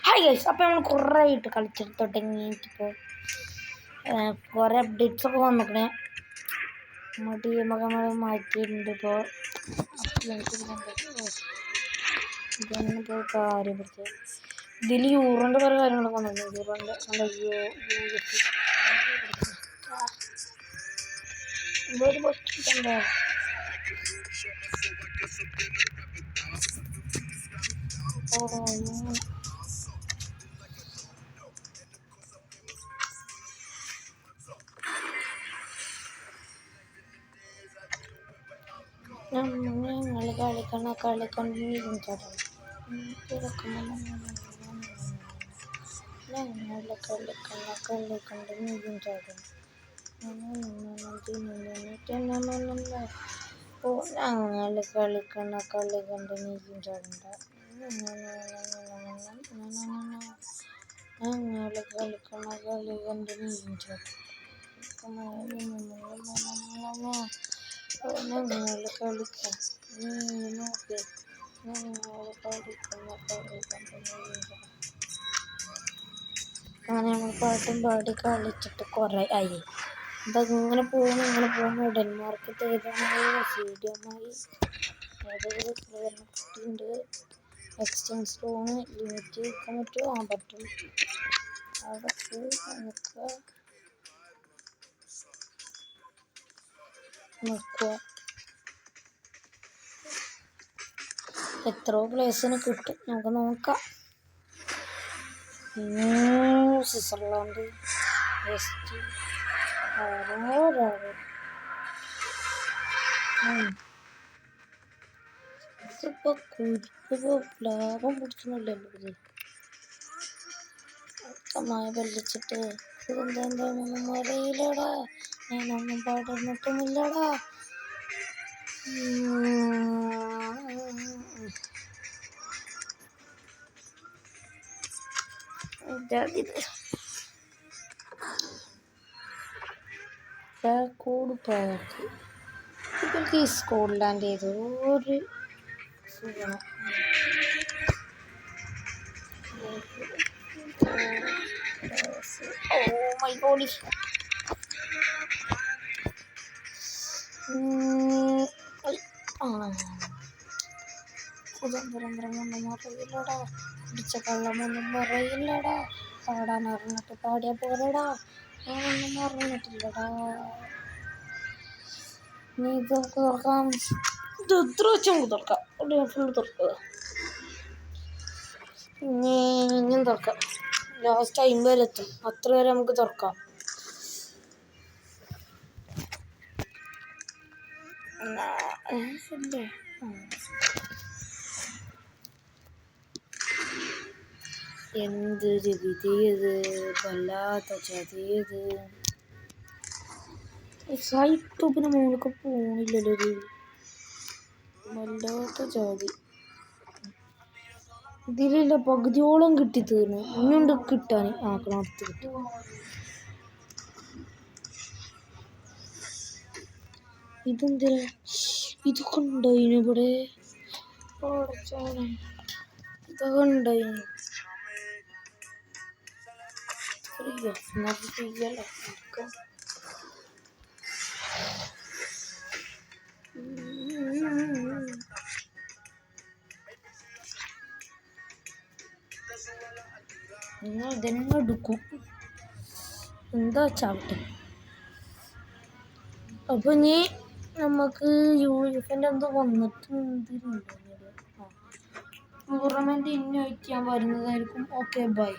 Hi guys, അപ്പോൾ നമ്മൾ കുറേ ആയിട്ട് കളിച്ചിട്ട് തുടങ്ങിയിട്ടിപ്പോൾ കുറേ അപ്ഡേറ്റ്സൊക്കെ വന്നിക്കണേ. നമ്മൾ ടീമൊക്കെ മാറ്റിയിട്ടുണ്ട്. ഇപ്പോൾ ഇതൊന്നിപ്പോൾ കാര്യം പിടിച്ച ഇതിൽ യൂറോൻ്റെ കുറേ കാര്യങ്ങളൊക്കെ വന്നിട്ടുണ്ട്. യൂറോൻ്റെ ഒരു പറ്റിട്ടുണ്ടോ? ഞങ്ങൾ കളിക്കൊണ്ട് നീങ്ങും ചേട്ടൻ. ഞങ്ങൾ കളിക്കൊണ്ട് നീങ്ങും ചേട്ടൻ. ഓ ഞങ്ങൾ കളിക്കണ്ട കളി കണ്ട് നീക്കും ചേട്ടണ്ട. ഞങ്ങൾ കളിക്കണ കളി കണ്ട് നീക്കും ചേട്ടൻ. ഞങ്ങൾ കളിക്കാം നീ നോക്ക്. ഞങ്ങൾ കളിക്കുന്ന കളി കണ്ട് നീക്കും. അങ്ങനെ നമ്മൾ പാട്ടും പാടി കളിച്ചിട്ട് കുറേ ആയി. ഇതങ്ങനെ പോകുന്നു. ഡെൻമാർക്ക് സ്റ്റേഡിയമായി ഏതൊരു കുട്ടിയുണ്ട്. എക്സ്റ്റൻസ് ലോണ് ലിമിറ്റ് വയ്ക്കാൻ പറ്റുമോ? പറ്റും. അതൊക്കെ നമുക്ക് നോക്കുക. എത്രയോ പ്ലേസിന് കിട്ടും, നമുക്ക് നോക്കാം. സ്വിറ്റ്സർലാൻഡ് വെസ്റ്റ് ഇതിപ്പോൾ ലാഭം പിടിക്കുന്നില്ലല്ലോ. ഇത് വ്യക്തമായ വെള്ളിച്ചിട്ട് ഇതെന്താണെന്നൊന്നും അറിയില്ലടാ. ഞാനൊന്നും പാടുന്നിട്ടുമില്ലടാ. കോഡ് പാർക്ക് ഇവർക്ക് ഈ സ്കോട്ട്ലാൻഡ് ചെയ്ത് ഒരു സുഖമാണ്. Oh my body. കുതന്ത്രമൊന്നും അറിയില്ലടാ. പിടിച്ച കള്ളമൊന്നും പറയില്ലടാ. പാടാൻ അറിഞ്ഞിട്ട് പാടിയ പോരടാ. ഞാനൊന്നും അറിഞ്ഞിട്ടില്ലടാ. നീ ഇതൊക്കെ തുറക്കാം. ഇത് എത്ര വെച്ചും തുറക്കാം. ഫുള്ള് തുറക്കുക. ഇനിയും തുറക്കാം. ലാസ്റ്റ് 50 വരെ എത്തും. അത്ര വരെ നമുക്ക് തുറക്കാം. ഇല്ലേ എന്തൊരു വിധിയത്, വല്ലാത്ത ചതിയത്. സൈറ്റോപ്പിന് മുകളിലൊക്കെ പോണില്ലല്ലോ. ഒരു വല്ലാത്ത ചതി. ഇതിലുള്ള പകുതിയോളം കിട്ടി തീർന്നു. ഇനിയുണ്ട് കിട്ടാൻ. ആക്കണടുത്ത് കിട്ടി. ഇതെന്തിനാ ഇതൊക്കെ ഉണ്ടായിന് ഇവിടെ? ഇതൊക്കെ ഉണ്ടായിന്. ചെയ്യല്ലോ. നിങ്ങൾ ഇതന്നെ എടുക്കും. എന്താ ചാവട്ടെ. അപ്പൊ ഇനി നമുക്ക് യുഎഫിൻ്റെ എന്തോ വന്നിട്ടുണ്ട്. ടൂർണമെന്റ് ഇനി വയ്ക്കാൻ വരുന്നതായിരിക്കും. Okay bye.